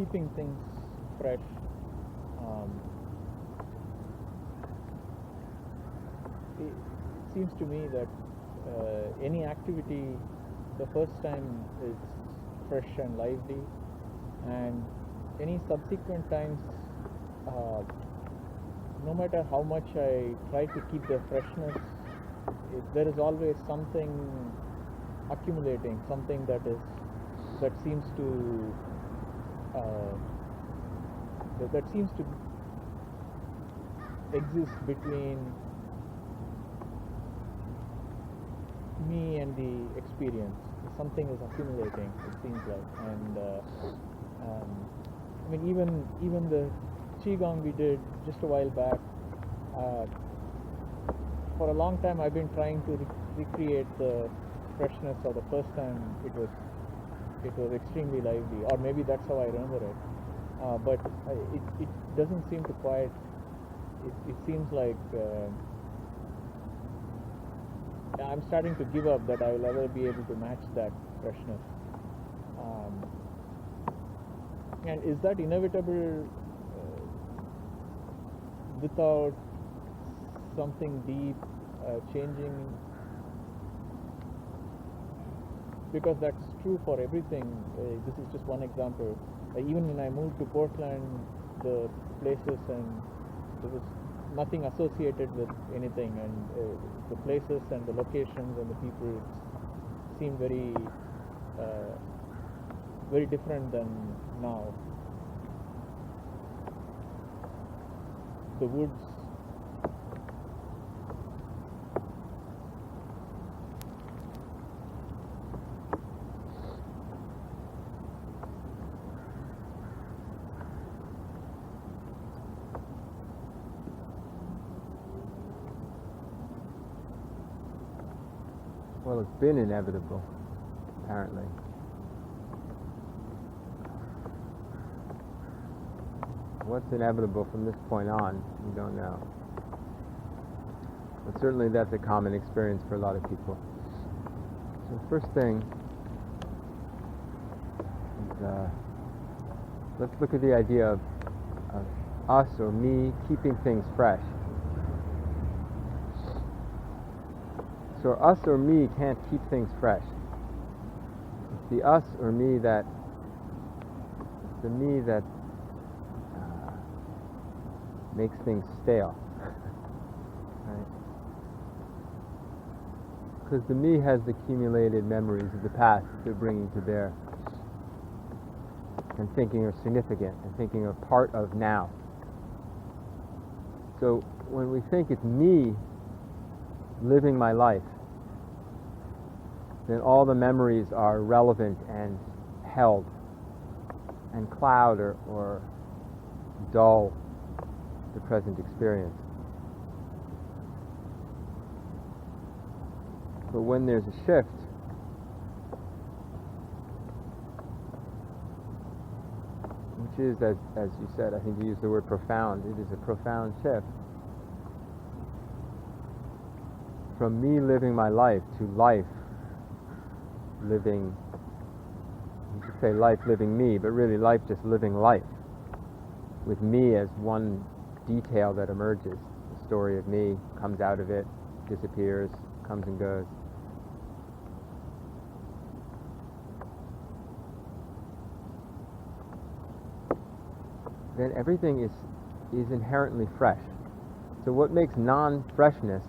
keeping things fresh. It seems to me that any activity, the first time it's fresh and lively, and any subsequent times, no matter how much I try to keep the freshness, there is always something accumulating, something that seems to exist between me and the experience. Something is accumulating, it seems like. And I mean, even the qigong we did just a while back, for a long time I've been trying to recreate the freshness of the first time it was extremely lively, or maybe that's how I remember it. But it doesn't seem to quite. It seems like I'm starting to give up that I will ever be able to match that freshness. And is that inevitable without something deep changing? Because that's true for everything. This is just one example. Even when I moved to Portland, the places, and there was nothing associated with anything, and the places and the locations and the people seem very very different than now. The woods, well, it's been inevitable, apparently. What's inevitable from this point on, we don't know. But certainly that's a common experience for a lot of people. So the first thing is, let's look at the idea of us or me keeping things fresh. So us or me can't keep things fresh. It's the us or me that, it's the me that makes things stale. Right? Because the me has accumulated memories of the past that they're bringing to bear, and thinking are significant, and thinking are part of now. So when we think it's me living my life, then all the memories are relevant and held, and cloud or dull the present experience. But when there's a shift, which is, as you said, I think you used the word profound, it is a profound shift from me living my life to life living, you could say life living me, but really life just living life, with me as one detail that emerges. The story of me comes out of it, disappears, comes and goes. Then everything is inherently fresh. So what makes non-freshness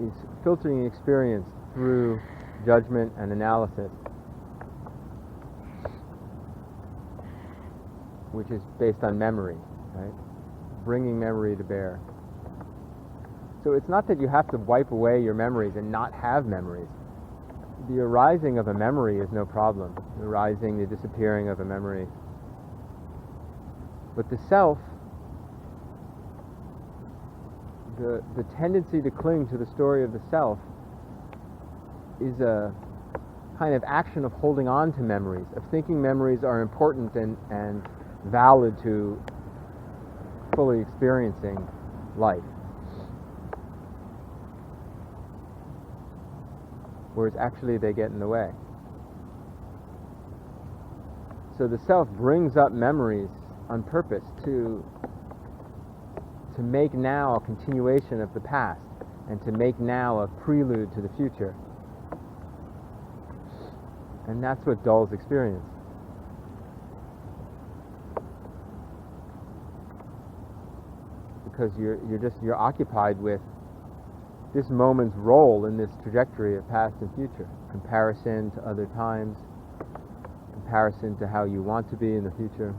is filtering experience through judgment and analysis, which is based on memory, right? Bringing memory to bear. So it's not that you have to wipe away your memories and not have memories. The arising of a memory is no problem. The arising, the disappearing of a memory. But the self, the tendency to cling to the story of the self is a kind of action of holding on to memories, of thinking memories are important and valid to fully experiencing life. Whereas actually they get in the way. So the self brings up memories on purpose to make now a continuation of the past and to make now a prelude to the future. And that's what dulls experience. Because you're occupied with this moment's role in this trajectory of past and future, comparison to other times, comparison to how you want to be in the future.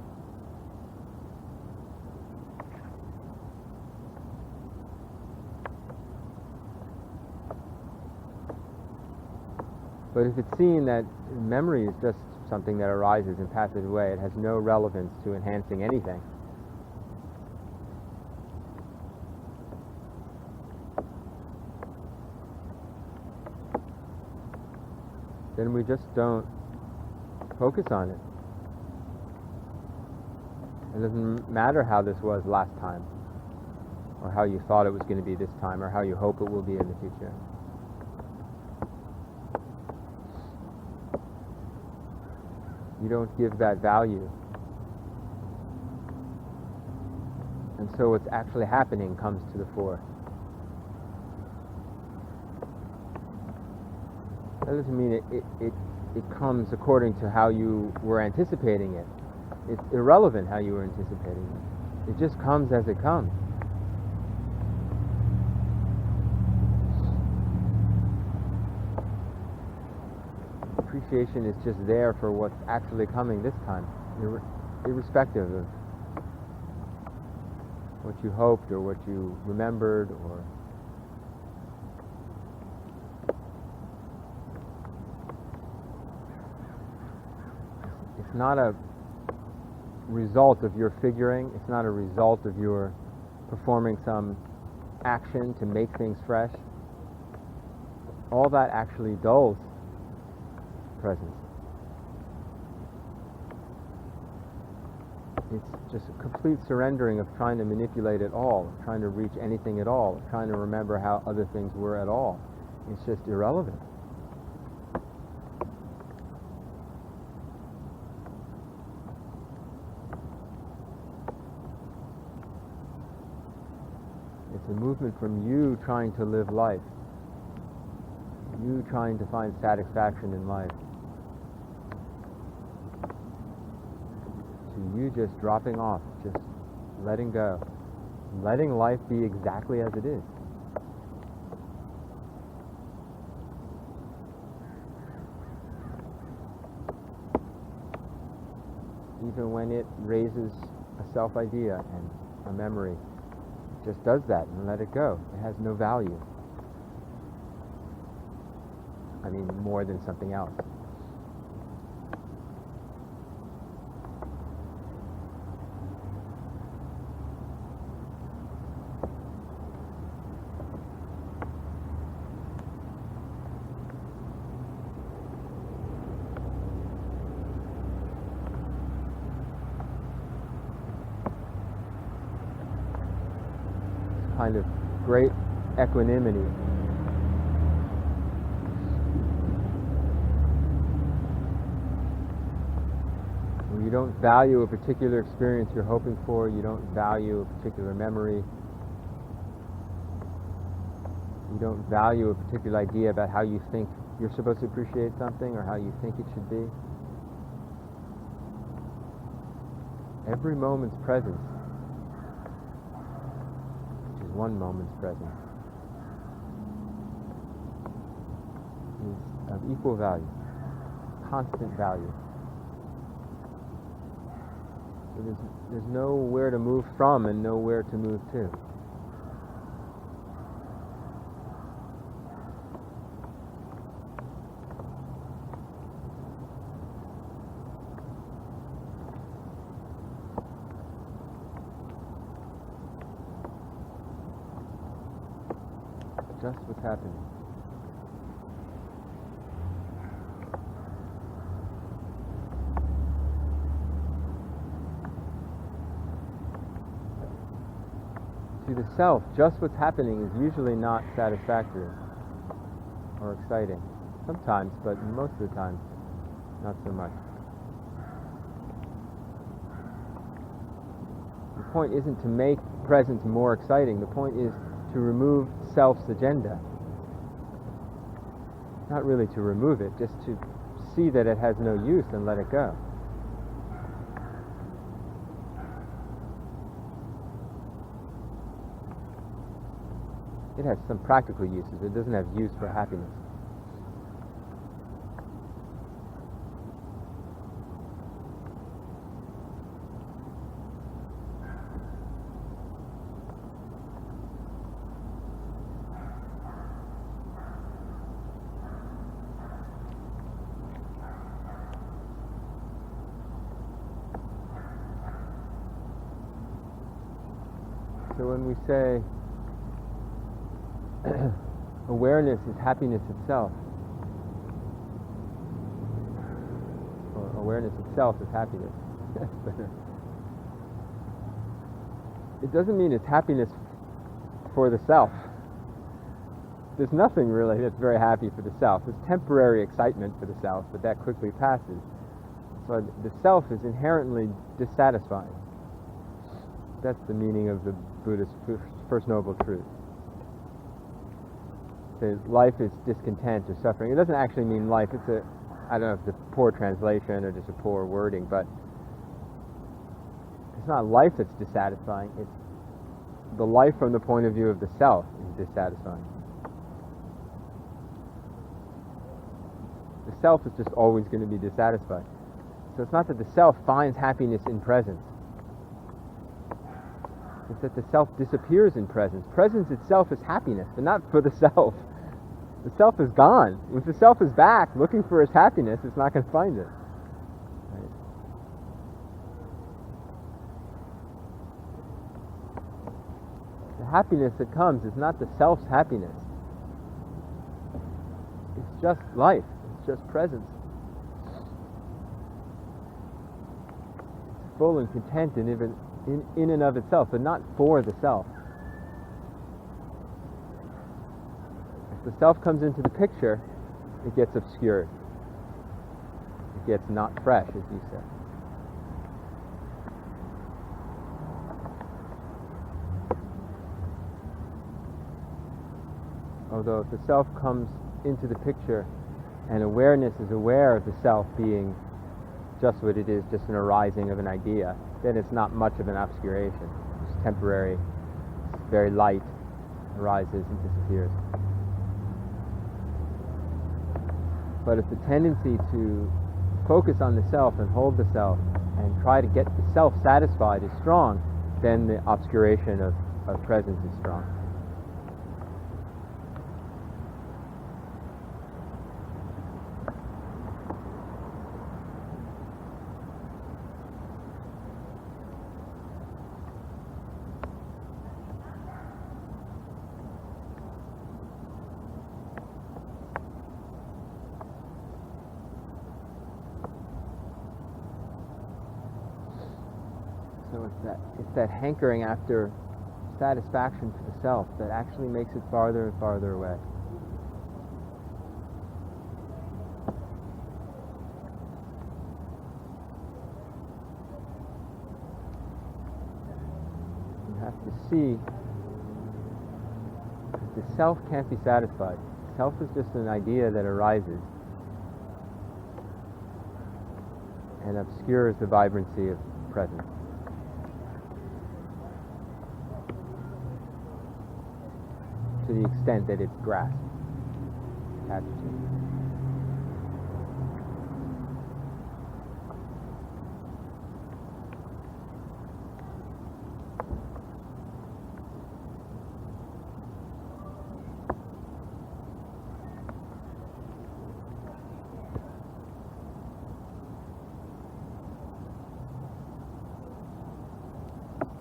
But if it's seen that memory is just something that arises and passes away, it has no relevance to enhancing anything, then we just don't focus on it. It doesn't matter how this was last time, or how you thought it was going to be this time, or how you hope it will be in the future. You don't give that value. And so what's actually happening comes to the fore. That doesn't mean it comes according to how you were anticipating it. It's irrelevant how you were anticipating it. It just comes as it comes. Appreciation is just there for what's actually coming this time, irrespective of what you hoped or what you remembered or it's not a result of your figuring, it's not a result of your performing some action to make things fresh. All that actually dulls presence. It's just a complete surrendering of trying to manipulate it all, of trying to reach anything at all, of trying to remember how other things were at all. It's just irrelevant. It's a movement from you trying to live life, you trying to find satisfaction in life, to you just dropping off, just letting go, letting life be exactly as it is. Even when it raises a self-idea and a memory, it just does that and let it go. It has no value. I mean, more than something else. This kind of great equanimity. You don't value a particular experience you're hoping for, you don't value a particular memory, you don't value a particular idea about how you think you're supposed to appreciate something or how you think it should be. Every moment's presence, which is one moment's presence, is of equal value, constant value. So there's nowhere to move from and nowhere to move to. Just what's happening. To the self, just what's happening is usually not satisfactory or exciting. Sometimes, but most of the time, not so much. point isn't to make presence more exciting. The point is to remove self's agenda. Not really to remove it, just to see that it has no use and let it go. It has some practical uses, but it doesn't have use for happiness. So when we say awareness is happiness itself, or awareness itself is happiness, it doesn't mean it's happiness for the self. There's nothing really that's very happy for the self. There's temporary excitement for the self, but that quickly passes. So the self is inherently dissatisfying. That's the meaning of the Buddhist First Noble Truth. So life is discontent or suffering. It doesn't actually mean life. It's I don't know if it's a poor translation or just a poor wording, but it's not life that's dissatisfying. It's the life from the point of view of the self is dissatisfying. The self is just always going to be dissatisfied. So it's not that the self finds happiness in presence. It's that the self disappears in presence. Presence itself is happiness, but not for the self. The self is gone. If the self is back looking for its happiness, it's not going to find it. Right? The happiness that comes is not the self's happiness. It's just life. It's just presence. It's full and content and even in and of itself, but not for the self. If the self comes into the picture, it gets obscured. It gets not fresh, as you said. Although if the self comes into the picture and awareness is aware of the self being just what it is, just an arising of an idea, then it's not much of an obscuration. It's temporary, it's very light, arises and disappears. But if the tendency to focus on the self and hold the self and try to get the self satisfied is strong, then the obscuration of presence is strong. So it's that hankering after satisfaction for the self that actually makes it farther and farther away. You have to see that the self can't be satisfied. Self is just an idea that arises and obscures the vibrancy of presence. To the extent that it's grasped, attached to.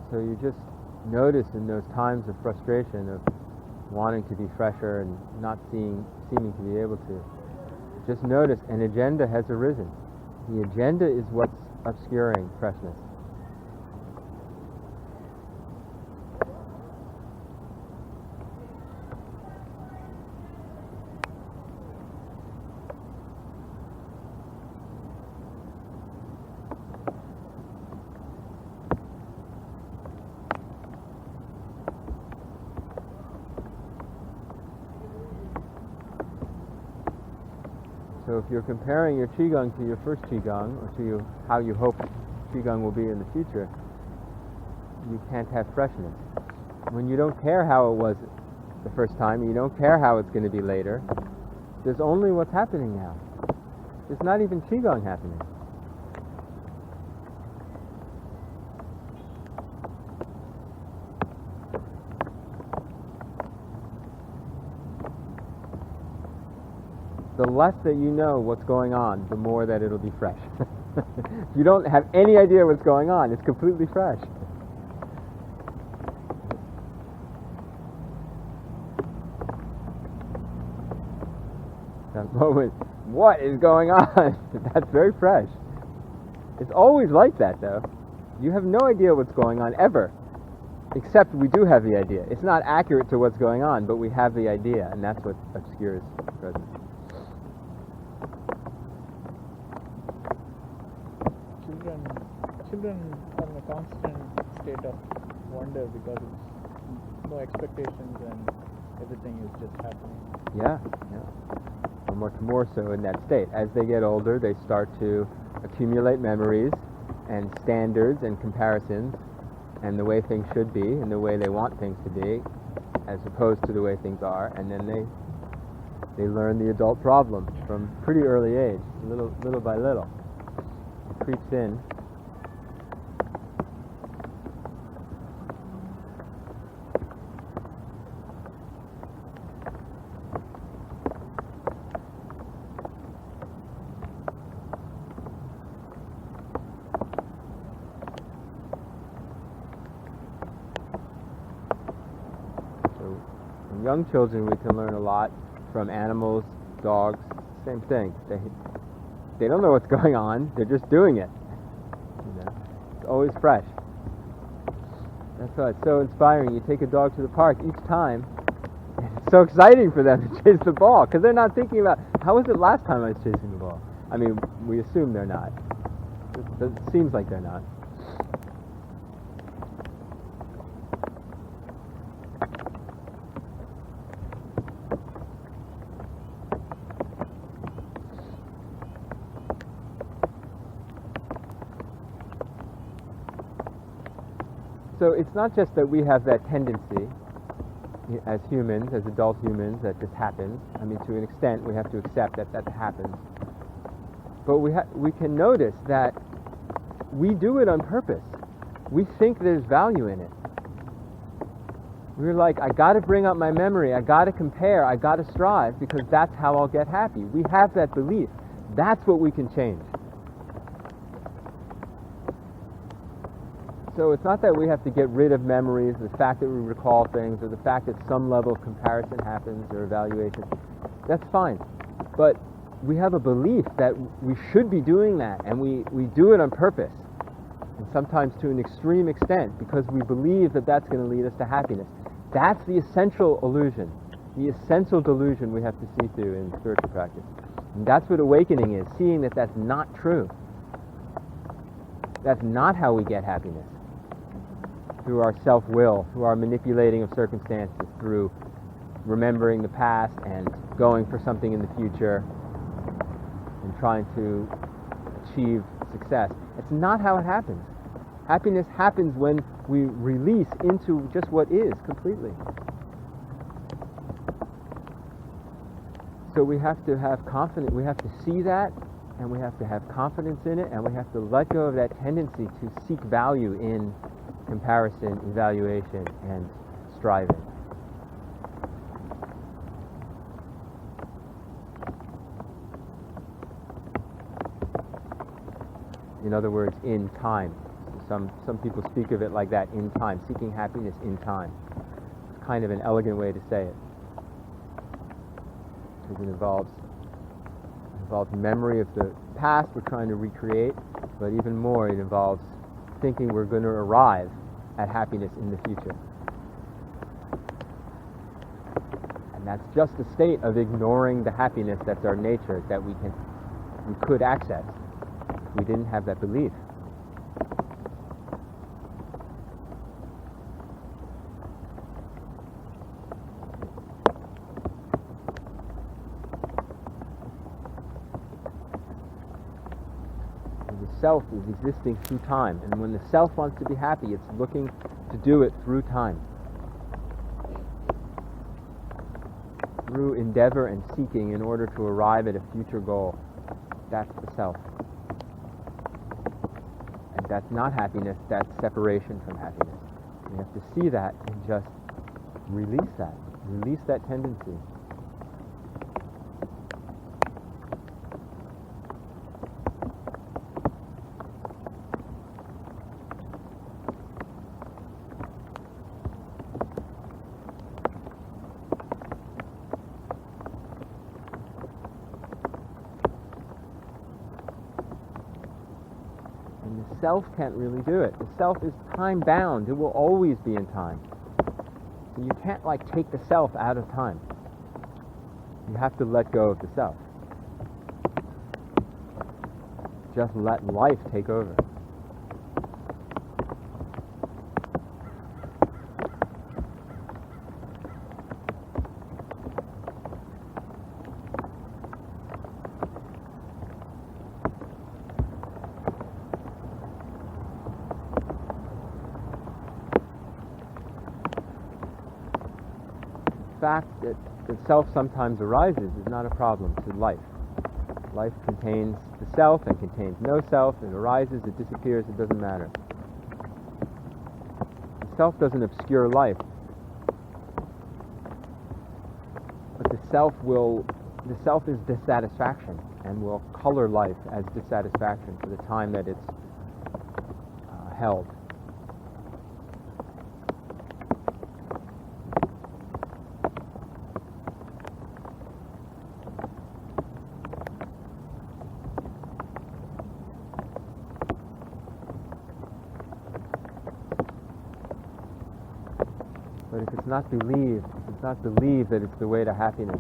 So you just notice in those times of frustration, of wanting to be fresher and not seeming to be able to, just notice an agenda has arisen. The agenda is what's obscuring freshness. So if you're comparing your Qigong to your first Qigong, or to how you hope Qigong will be in the future, you can't have freshness. When you don't care how it was the first time, you don't care how it's going to be later, there's only what's happening now. There's not even Qigong happening. The less that you know what's going on, the more that it'll be fresh. If you don't have any idea what's going on, it's completely fresh. That moment, what is going on? That's very fresh. It's always like that, though. You have no idea what's going on, ever. Except we do have the idea. It's not accurate to what's going on, but we have the idea, and that's what obscures presence. Children are in a constant state of wonder because it's no expectations and everything is just happening. Yeah. And much more so in that state. As they get older, they start to accumulate memories and standards and comparisons and the way things should be and the way they want things to be as opposed to the way things are, and then they learn the adult problem from pretty early age, little by little. It creeps in. Young children, we can learn a lot from animals, dogs, same thing. They don't know what's going on, they're just doing it. It's always fresh. That's why it's so inspiring. You take a dog to the park each time, it's so exciting for them to chase the ball, because they're not thinking about, how was it last time I was chasing the ball? I mean, we assume they're not. It seems like they're not. So it's not just that we have that tendency as humans, as adult humans, that this happens. I mean, to an extent, we have to accept that that happens. But we can notice that we do it on purpose. We think there's value in it. We're like, I got to bring up my memory, I got to compare, I got to strive, because that's how I'll get happy. We have that belief. That's what we can change. So it's not that we have to get rid of memories, the fact that we recall things, or the fact that some level of comparison happens or evaluation. That's fine. But we have a belief that we should be doing that, and we do it on purpose, and sometimes to an extreme extent, because we believe that that's going to lead us to happiness. That's the essential illusion, the essential delusion we have to see through in spiritual practice. And that's what awakening is, seeing that that's not true. That's not how we get happiness. Through our self-will, through our manipulating of circumstances, through remembering the past and going for something in the future and trying to achieve success. It's not how it happens. Happiness happens when we release into just what is completely. So we have to have confidence, we have to see that, and we have to have confidence in it, and we have to let go of that tendency to seek value in comparison, evaluation, and striving. In other words, in time. Some people speak of it like that, in time, seeking happiness in time. It's kind of an elegant way to say it. Because it involves memory of the past we're trying to recreate, but even more, it involves thinking we're going to arrive at happiness in the future. And that's just a state of ignoring the happiness that's our nature, that we could access if we didn't have that belief. self is existing through time, and when the self wants to be happy, it's looking to do it through time, through endeavor and seeking in order to arrive at a future goal. That's the self. And that's not happiness, that's separation from happiness. You have to see that and just release that tendency. Self can't really do it. The self is time bound. It will always be in time. So you can't take the self out of time. You have to let go of the self. Just let life take over. The fact that the self sometimes arises is not a problem to life. Life contains the self and contains no self. It arises, it disappears, it doesn't matter. The self doesn't obscure life. But the self is dissatisfaction and will color life as dissatisfaction for the time that it's held. But if it's not believed that it's the way to happiness,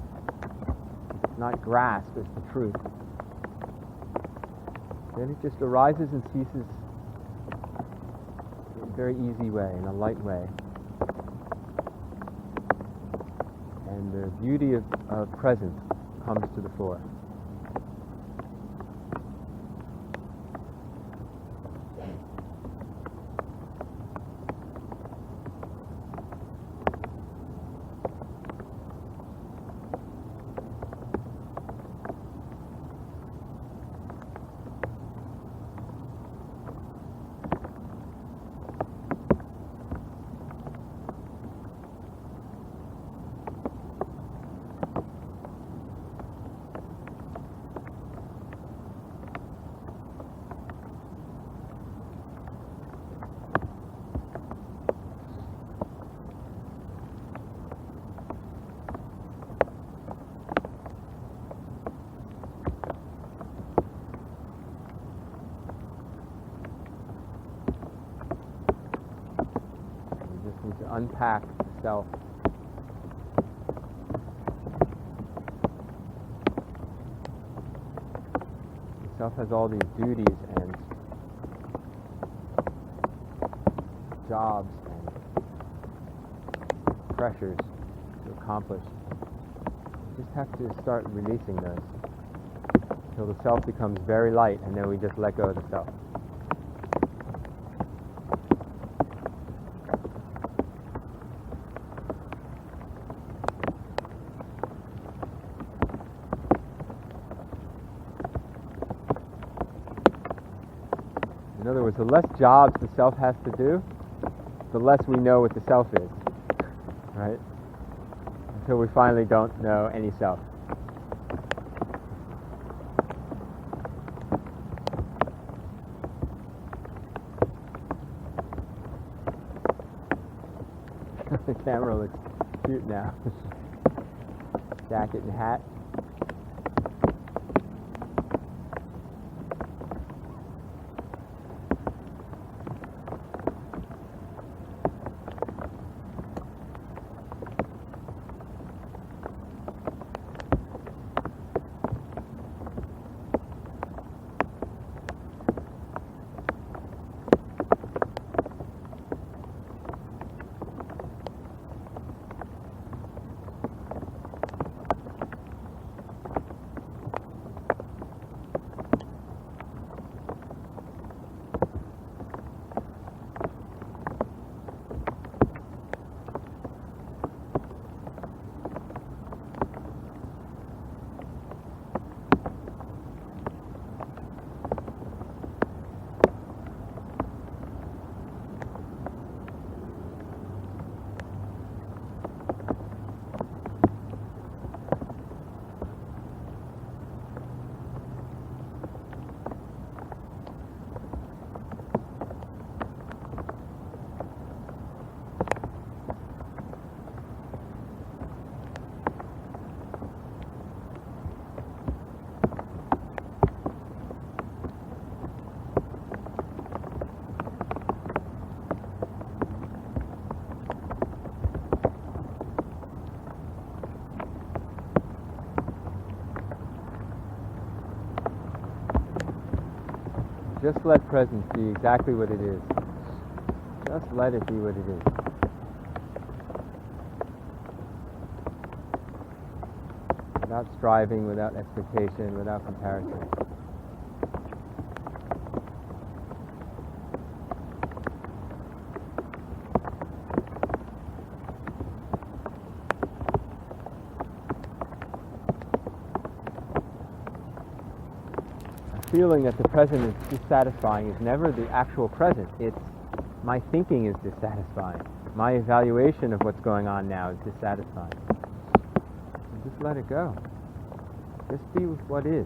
if it's not grasped as the truth, then it just arises and ceases in a very easy way, in a light way. And the beauty of presence comes to the fore. To unpack the self. The self has all these duties and jobs and pressures to accomplish. You just have to start releasing those until the self becomes very light, and then we just let go of the self. In other words, the less jobs the self has to do, the less we know what the self is, right? Until we finally don't know any self. The camera looks cute now. Jacket and hat. Just let presence be exactly what it is. Just let it be what it is. Without striving, without expectation, without comparison. Feeling that the present is dissatisfying is never the actual present. It's my thinking is dissatisfying. My evaluation of what's going on now is dissatisfying. And just let it go. Just be with what is.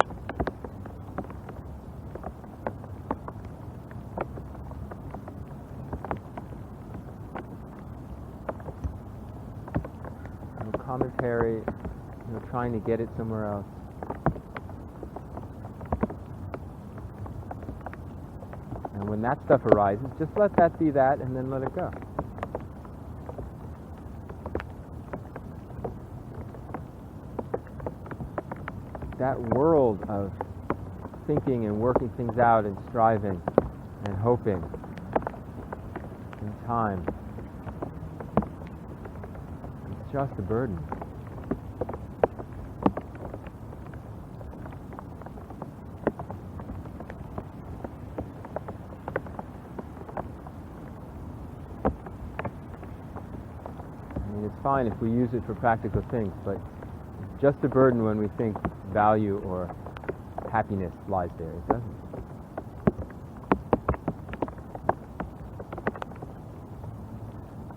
No commentary, no trying to get it somewhere else. And when that stuff arises, just let that be that and then let it go. That world of thinking and working things out and striving and hoping in time, it's just a burden. It's fine if we use it for practical things, but it's just a burden when we think value or happiness lies there. It doesn't.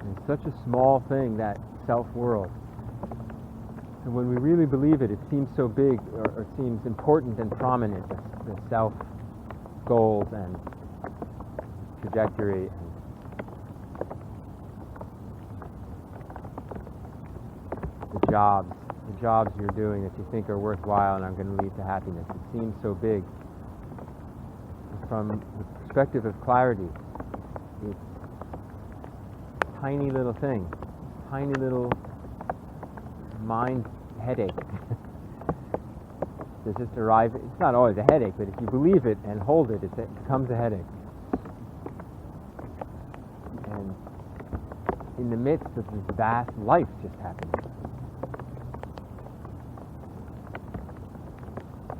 And it's such a small thing, that self-world. And when we really believe it, it seems so big, or it seems important and prominent, the self-goals and trajectory. The jobs you're doing that you think are worthwhile and are going to lead to happiness. It seems so big. From the perspective of clarity, it's a tiny little thing, tiny little mind headache. It's just it's not always a headache, but if you believe it and hold it, it becomes a headache. And in the midst of this vast life just happening.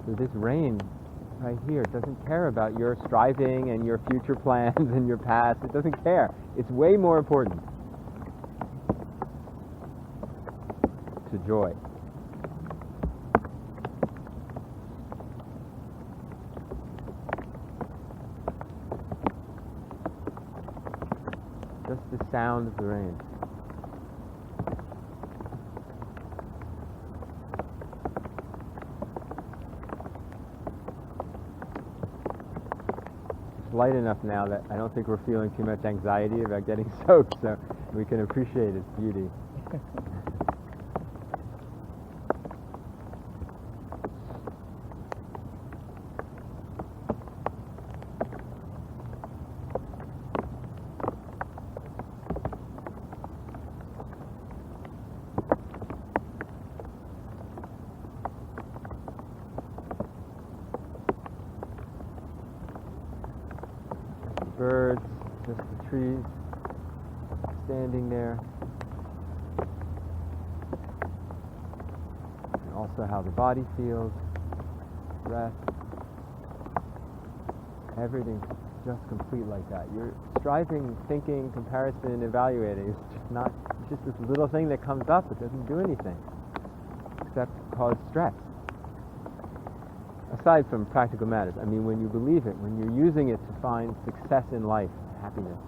So this rain right here doesn't care about your striving and your future plans and your past. It doesn't care. It's way more important to joy. Just the sound of the rain. Light enough now that I don't think we're feeling too much anxiety about getting soaked, so we can appreciate its beauty. Birds, just the trees standing there, and also how the body feels, breath, everything's just complete like that. You're striving, thinking, comparison, evaluating. It's just this little thing that comes up. It doesn't do anything except cause stress. Aside from practical matters, I mean, when you believe it, when you're using it to find success in life, happiness.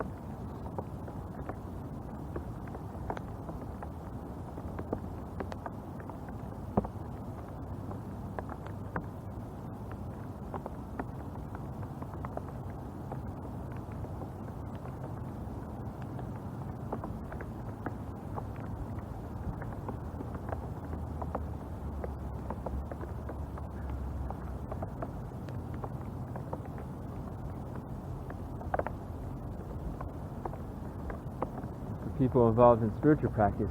People involved in spiritual practice,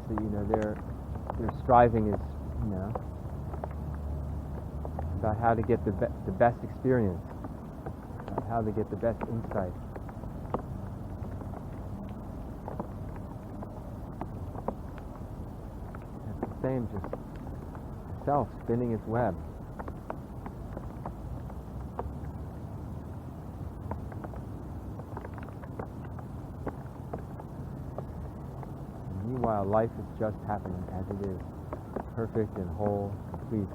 their striving is, about how to get the best experience. how to get the best insight. It's the same, just self spinning its web. Meanwhile, life is just happening as it is, perfect and whole, complete.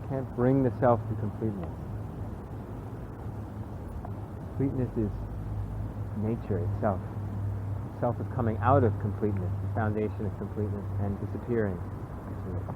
Can't bring the self to completeness. Completeness is nature itself. The self is coming out of completeness, the foundation of completeness, and disappearing into it.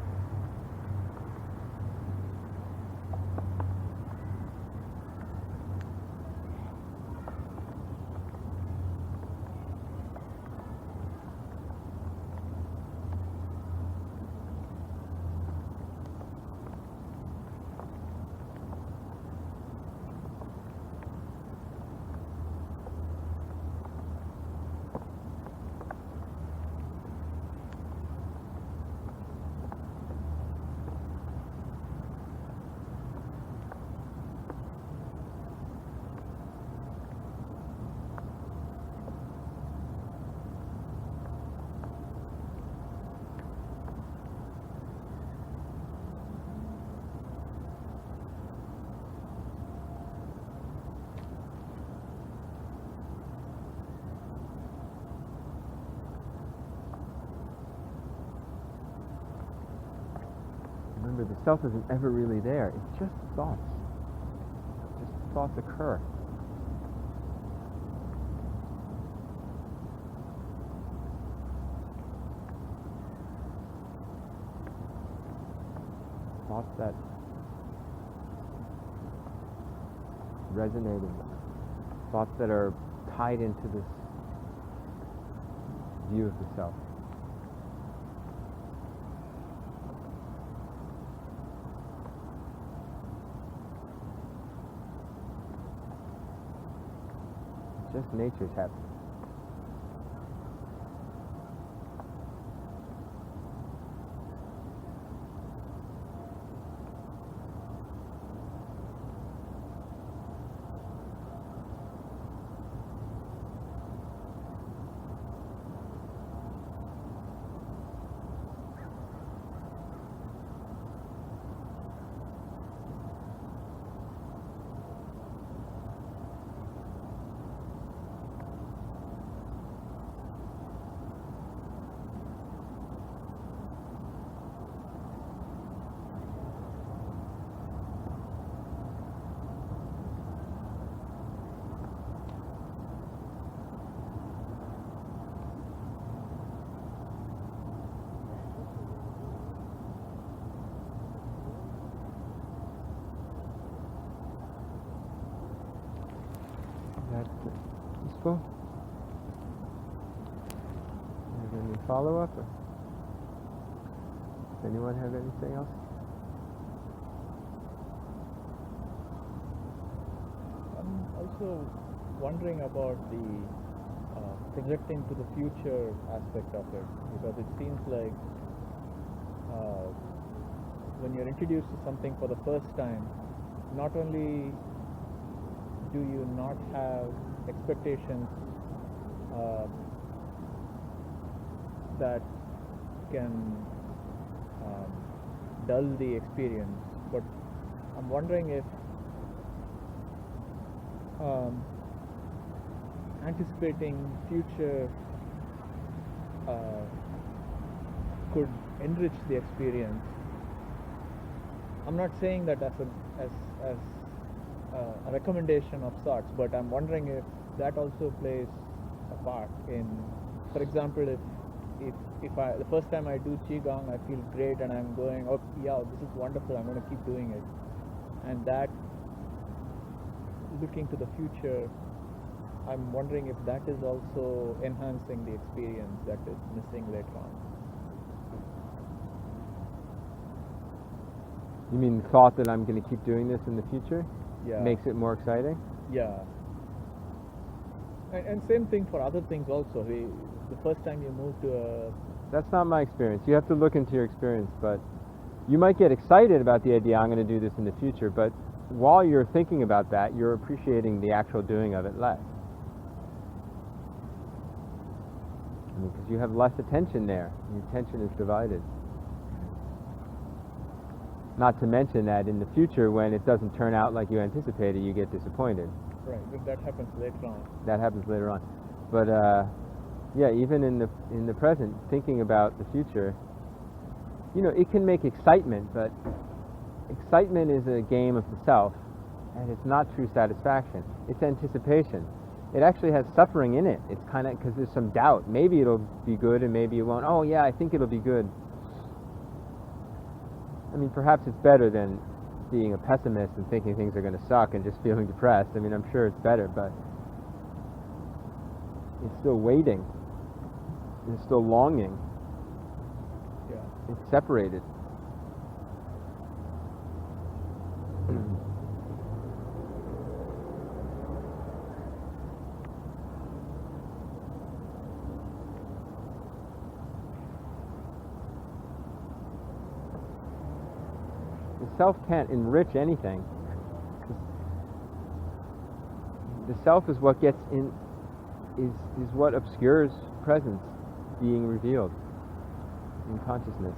Remember, the self isn't ever really there. It's just thoughts. Just thoughts occur. Thoughts that resonating. Thoughts that are tied into this view of the self. Just nature's happening. That useful? Any follow-up? Or does anyone have anything else? I'm also wondering about the projecting to the future aspect of it, because it seems like when you're introduced to something for the first time, not only do you not have expectations that can dull the experience? But I'm wondering if anticipating future could enrich the experience. I'm not saying that as a recommendation of sorts, but I'm wondering if that also plays a part in, for example, if I, the first time I do qigong, I feel great and I'm going, oh yeah, this is wonderful, I'm going to keep doing it, and that looking to the future, I'm wondering if that is also enhancing the experience that is missing later on. You mean the thought that I'm going to keep doing this in the future? Yeah. Makes it more exciting? Yeah. And same thing for other things also. The first time you move to a... That's not my experience. You have to look into your experience, but you might get excited about the idea, I'm going to do this in the future, but while you're thinking about that, you're appreciating the actual doing of it less. I mean, because you have less attention there. Your attention is divided. Not to mention that in the future, when it doesn't turn out like you anticipated, you get disappointed. Right, but that happens later on. That happens later on. But yeah, even in the present, thinking about the future, you know, it can make excitement, but excitement is a game of the self, and it's not true satisfaction. It's anticipation. It actually has suffering in it. It's kind of, because there's some doubt. Maybe it'll be good and maybe it won't. Oh yeah, I think it'll be good. I mean, perhaps it's better than being a pessimist and thinking things are going to suck and just feeling depressed. I mean, I'm sure it's better, but it's still waiting. It's still longing. Yeah. It's separated. The self can't enrich anything. The self is what gets in, is what obscures presence being revealed in consciousness.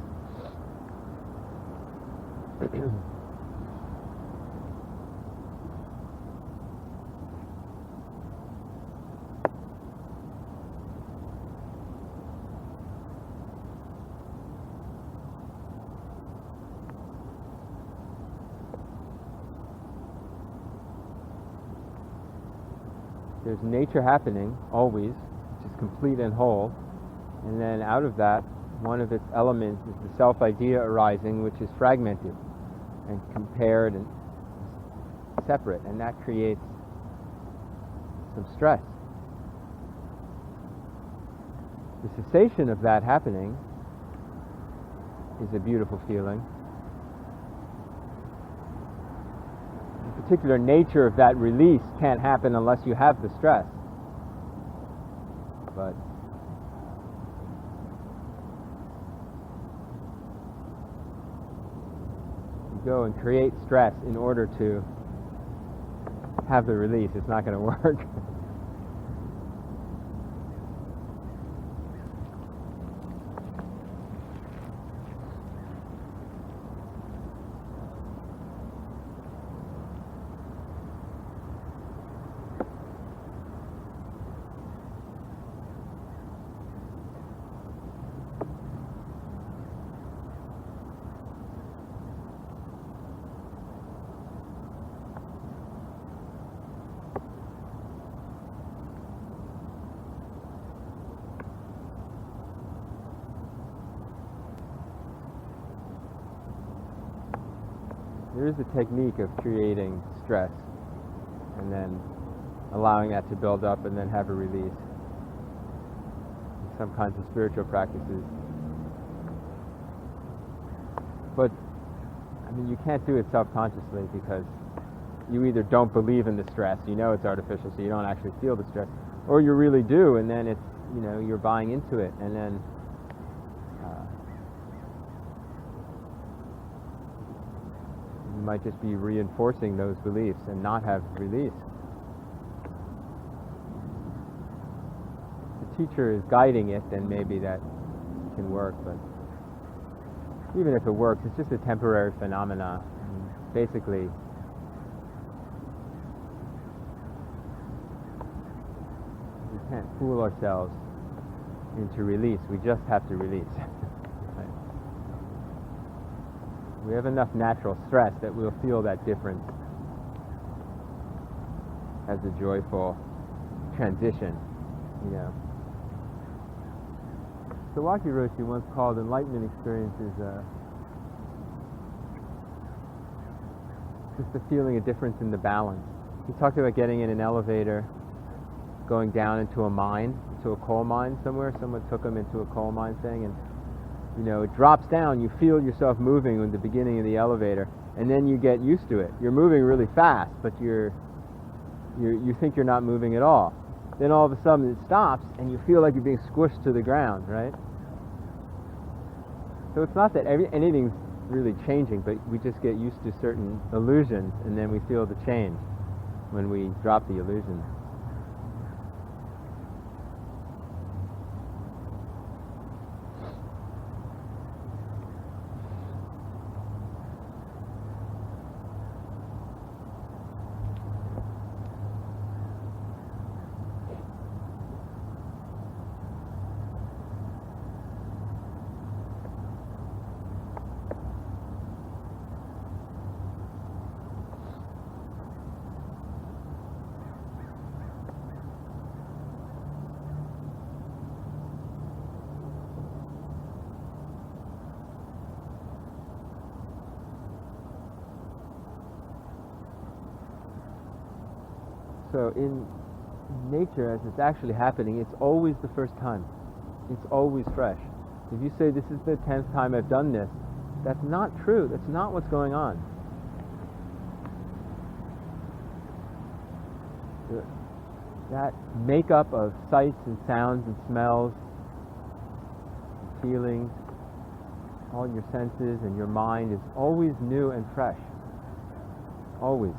There's nature happening, always, which is complete and whole, and then out of that, one of its elements is the self-idea arising, which is fragmented and compared and separate, and that creates some stress. The cessation of that happening is a beautiful feeling. The particular nature of that release can't happen unless you have the stress. But you go and create stress in order to have the release. It's not going to work. There is a technique of creating stress and then allowing that to build up and then have a release. In some kinds of spiritual practices. But, I mean, you can't do it self-consciously because you either don't believe in the stress, you know it's artificial, so you don't actually feel the stress, or you really do, and then it's, you know, you're buying into it, and then you might just be reinforcing those beliefs and not have release. teacher is guiding it, then maybe that can work, but even if it works, it's just a temporary phenomena. And basically, we can't fool ourselves into release. We just have to release. Right? We have enough natural stress that we'll feel that difference as a joyful transition, you know. Sawaki Roshi once called enlightenment experiences just a feeling a difference in the balance. He talked about getting in an elevator, going down into a mine, into a coal mine somewhere. Someone took him into a coal mine thing, and you know, it drops down. You feel yourself moving in the beginning of the elevator, and then you get used to it. You're moving really fast, but you think you're not moving at all. Then all of a sudden it stops, and you feel like you're being squished to the ground, right? So it's not that anything's really changing, but we just get used to certain illusions, and then we feel the change when we drop the illusion. So in nature, as it's actually happening, it's always the first time. It's always fresh. If you say, this is the 10th time I've done this, that's not true. That's not what's going on. That makeup of sights and sounds and smells, and feelings, all your senses and your mind is always new and fresh. Always.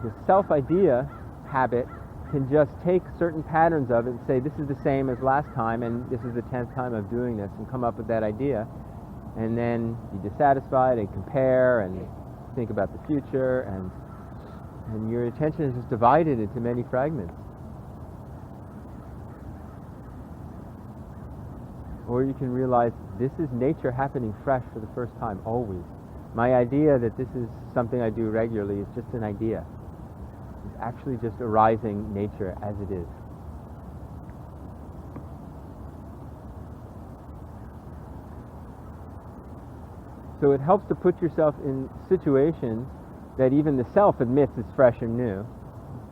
The self-idea habit can just take certain patterns of it and say, this is the same as last time, and this is the 10th time of doing this, and come up with that idea. And then you're dissatisfied and compare and think about the future, and your attention is just divided into many fragments. Or you can realize, this is nature happening fresh for the first time, always. My idea that this is something I do regularly is just an idea. It's actually just arising nature as it is. So it helps to put yourself in situations that even the self admits is fresh and new,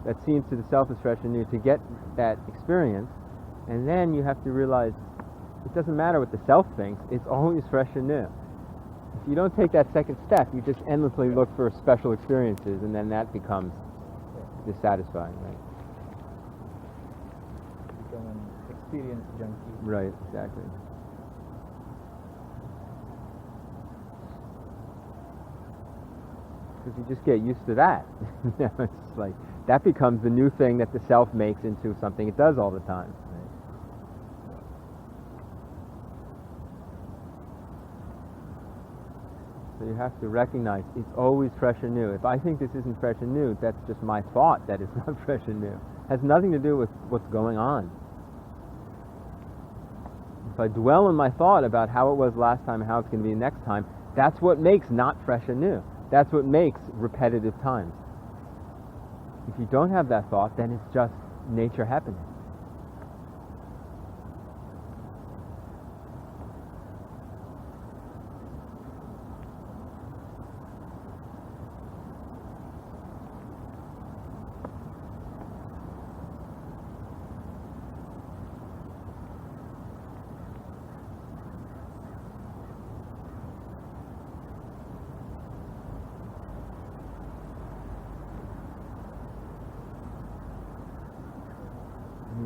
that seems to the self is fresh and new, to get that experience. And then you have to realize, it doesn't matter what the self thinks, it's always fresh and new. If you don't take that second step, you just endlessly look for special experiences, and then that becomes dissatisfying, right? Become an experience junkie. Right, exactly. Because you just get used to that. It's like, that becomes the new thing that the self makes into something it does all the time. So you have to recognize it's always fresh and new. If I think this isn't fresh and new, that's just my thought that it's not fresh and new. It has nothing to do with what's going on. If I dwell in my thought about how it was last time and how it's going to be next time, that's what makes not fresh and new. That's what makes repetitive times. If you don't have that thought, then it's just nature happening.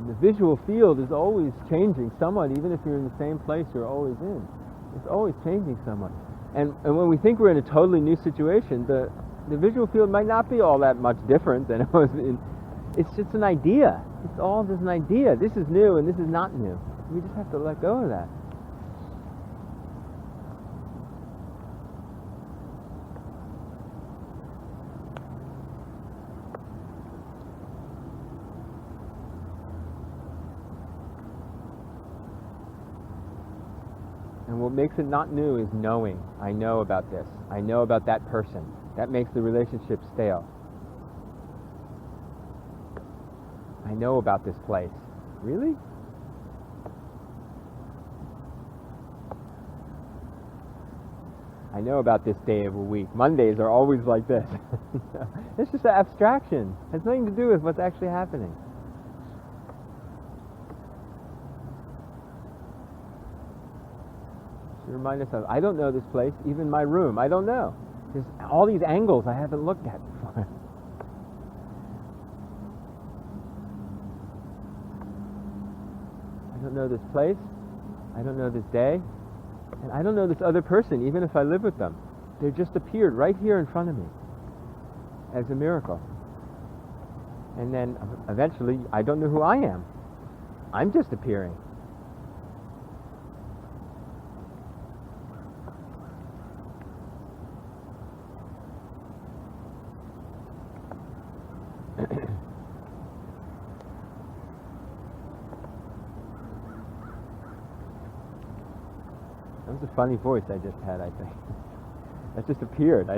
The visual field is always changing somewhat, even if you're in the same place you're always in. It's always changing somewhat. And when we think we're in a totally new situation, the visual field might not be all that much different than it was It's just an idea. It's all just an idea. This is new and this is not new. We just have to let go of that. And what makes it not new is knowing. I know about this. I know about that person. That makes the relationship stale. I know about this place. Really? I know about this day of a week. Mondays are always like this. It's just an abstraction. It has nothing to do with what's actually happening. To remind ourselves, I don't know this place, even my room. I don't know. There's all these angles I haven't looked at before. I don't know this place. I don't know this day. And I don't know this other person, even if I live with them. They just appeared right here in front of me as a miracle. And then eventually, I don't know who I am. I'm just appearing. That was a funny voice I just had, I think. That just appeared.